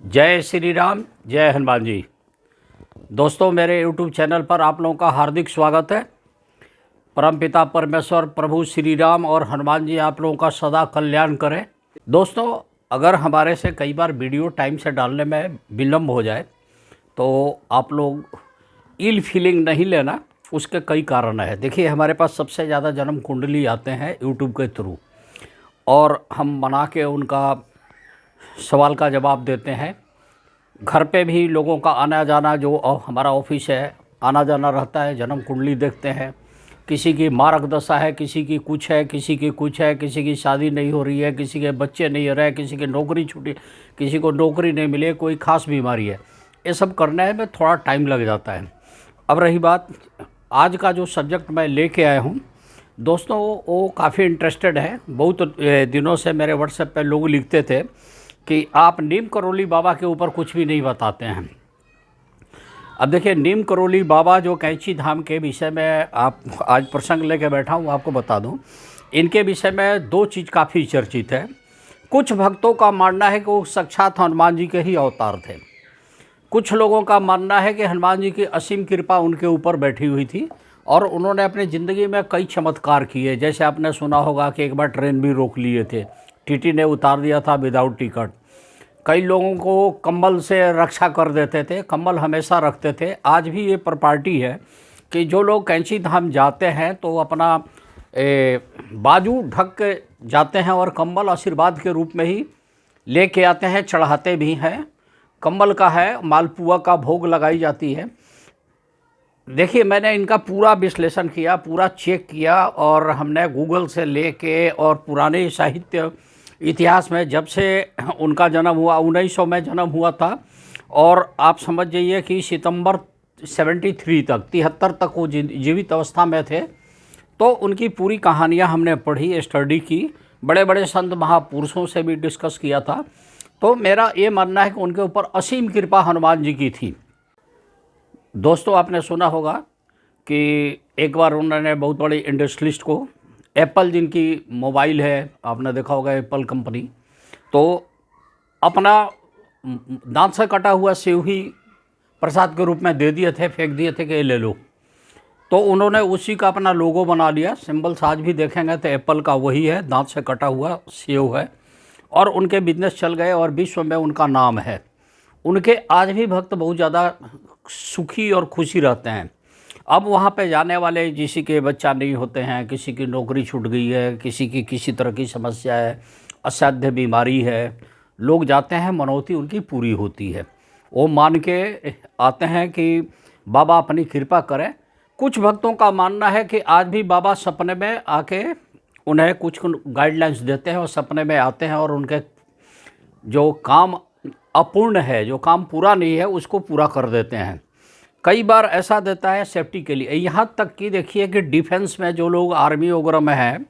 जय श्री राम, जय हनुमान जी। दोस्तों, मेरे YouTube चैनल पर आप लोगों का हार्दिक स्वागत है। परमपिता परमेश्वर प्रभु श्री राम और हनुमान जी आप लोगों का सदा कल्याण करें। दोस्तों, अगर हमारे से कई बार वीडियो टाइम से डालने में विलम्ब हो जाए तो आप लोग इल फीलिंग नहीं लेना, उसके कई कारण है। देखिए, हमारे पास सबसे ज़्यादा जन्म कुंडली आते हैं YouTube के थ्रू, और हम बना के उनका सवाल का जवाब देते हैं। घर पे भी लोगों का आना जाना, जो हमारा ऑफिस है, आना जाना रहता है, जन्म कुंडली देखते हैं। किसी की मार्ग दशा है, किसी की कुछ है, किसी की कुछ है, किसी की शादी नहीं हो रही है, किसी के बच्चे नहीं हो रहे, किसी की नौकरी छूटी, किसी को नौकरी नहीं मिले, कोई ख़ास बीमारी है। ये सब करने में थोड़ा टाइम लग जाता है। अब रही बात, आज का जो सब्जेक्ट मैं लेके आया हूँ दोस्तों, वो काफ़ी इंटरेस्टेड है। बहुत दिनों से मेरे व्हाट्सएप पे लोग लिखते थे कि आप नीम करोली बाबा के ऊपर कुछ भी नहीं बताते हैं। अब देखिए, नीम करोली बाबा जो कैंची धाम के विषय में आप आज प्रसंग लेके बैठा हूँ, आपको बता दूँ। इनके विषय में दो चीज़ काफ़ी चर्चित है। कुछ भक्तों का मानना है कि वो साक्षात हनुमान जी के ही अवतार थे। कुछ लोगों का मानना है कि हनुमान जी की असीम कृपा उनके ऊपर बैठी हुई थी और उन्होंने अपनी ज़िंदगी में कई चमत्कार किए। जैसे आपने सुना होगा कि एक बार ट्रेन भी रोक लिए थे, टीटी ने उतार दिया था विदाउट टिकट। कई लोगों को कंबल से रक्षा कर देते थे, कंबल हमेशा रखते थे। आज भी ये प्रॉपर्टी है कि जो लोग कैंची धाम जाते हैं तो अपना बाजू ढक के जाते हैं और कंबल आशीर्वाद के रूप में ही लेके आते हैं, चढ़ाते भी हैं। कंबल का है, मालपुआ का भोग लगाई जाती है। देखिए, मैंने इनका पूरा विश्लेषण किया, पूरा चेक किया, और हमने गूगल से लेके और पुराने साहित्य इतिहास में, जब से उनका जन्म हुआ 1900 में जन्म हुआ था, और आप समझ जाइए कि सितंबर 73 तक 73 तक वो जीवित अवस्था में थे। तो उनकी पूरी कहानियाँ हमने पढ़ी, स्टडी की, बड़े बड़े संत महापुरुषों से भी डिस्कस किया था। तो मेरा ये मानना है कि उनके ऊपर असीम कृपा हनुमान जी की थी। दोस्तों, आपने सुना होगा कि एक बार उन्होंने बहुत बड़े इंडस्ट्रियलिस्ट को, एप्पल जिनकी मोबाइल है, आपने देखा होगा एप्पल कंपनी, तो अपना दांत से कटा हुआ सेव ही प्रसाद के रूप में दे दिए थे, फेंक दिए थे कि ये ले लो। तो उन्होंने उसी का अपना लोगो बना लिया। सिंबल्स आज भी देखेंगे तो एप्पल का वही है, दांत से कटा हुआ सेव है, और उनके बिजनेस चल गए और विश्व में उनका नाम है। उनके आज भी भक्त बहुत ज़्यादा सुखी और खुशी रहते हैं। अब वहाँ पे जाने वाले, किसी के बच्चा नहीं होते हैं, किसी की नौकरी छूट गई है, किसी की किसी तरह की समस्या है, असाध्य बीमारी है, लोग जाते हैं, मनौती उनकी पूरी होती है। वो मान के आते हैं कि बाबा अपनी कृपा करें। कुछ भक्तों का मानना है कि आज भी बाबा सपने में आके उन्हें कुछ गाइडलाइंस देते हैं और सपने में आते हैं और उनके जो काम अपूर्ण है, जो काम पूरा नहीं है, उसको पूरा कर देते हैं। कई बार ऐसा देता है सेफ्टी के लिए। यहाँ तक कि देखिए कि डिफेंस में जो लोग आर्मी वगैरह में हैं,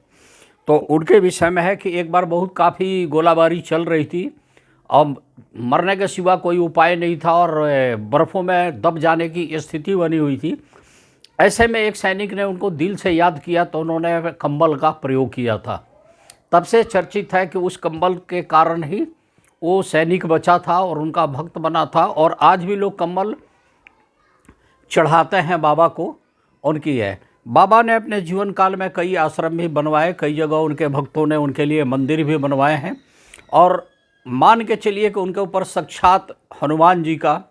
तो उनके विषय में है कि एक बार बहुत काफ़ी गोलाबारी चल रही थी और मरने के सिवा कोई उपाय नहीं था और बर्फ़ों में दब जाने की स्थिति बनी हुई थी। ऐसे में एक सैनिक ने उनको दिल से याद किया तो उन्होंने कंबल का प्रयोग किया था। तब से चर्चित है कि उस कंबल के कारण ही वो सैनिक बचा था और उनका भक्त बना था। और आज भी लोग कंबल चढ़ाते हैं बाबा को, उनकी है। बाबा ने अपने जीवन काल में कई आश्रम भी बनवाए, कई जगह उनके भक्तों ने उनके लिए मंदिर भी बनवाए हैं, और मान के चलिए कि उनके ऊपर साक्षात हनुमान जी का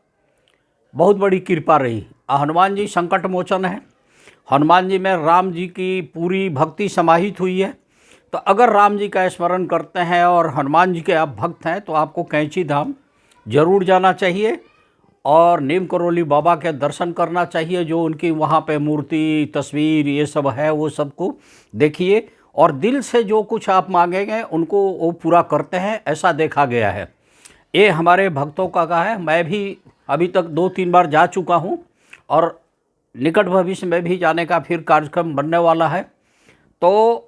बहुत बड़ी कृपा रही। हनुमान जी संकट मोचन है। हनुमान जी में राम जी की पूरी भक्ति समाहित हुई है। तो अगर राम जी का स्मरण करते हैं और हनुमान जी के आप भक्त हैं तो आपको कैंची धाम जरूर जाना चाहिए और नीम करोली बाबा के दर्शन करना चाहिए। जो उनकी वहाँ पे मूर्ति, तस्वीर, ये सब है, वो सबको देखिए और दिल से जो कुछ आप मांगेंगे उनको वो पूरा करते हैं, ऐसा देखा गया है। ये हमारे भक्तों का है। मैं भी अभी तक 2-3 बार जा चुका हूँ और निकट भविष्य में भी जाने का फिर कार्यक्रम बनने वाला है। तो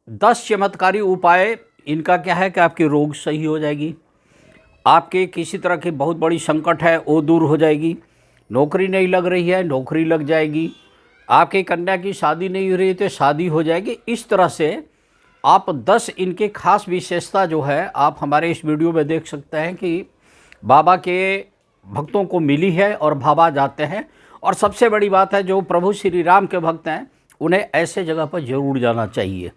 10 चमत्कारी उपाय इनका क्या है कि आपकी रोग सही हो जाएगी, आपके किसी तरह की बहुत बड़ी संकट है वो दूर हो जाएगी, नौकरी नहीं लग रही है नौकरी लग जाएगी, आपकी कन्या की शादी नहीं हो रही तो शादी हो जाएगी। इस तरह से आप 10 इनके खास विशेषता जो है आप हमारे इस वीडियो में देख सकते हैं कि बाबा के भक्तों को मिली है और बाबा जाते हैं। और सबसे बड़ी बात है, जो प्रभु श्री राम के भक्त हैं उन्हें ऐसे जगह पर ज़रूर जाना चाहिए।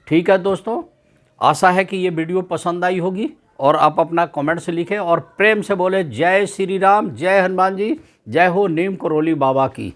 ठीक है दोस्तों, आशा है कि ये वीडियो पसंद आई होगी और आप अपना कमेंट्स लिखें और प्रेम से बोले जय श्री राम, जय हनुमान जी, जय हो नीम करौली बाबा की।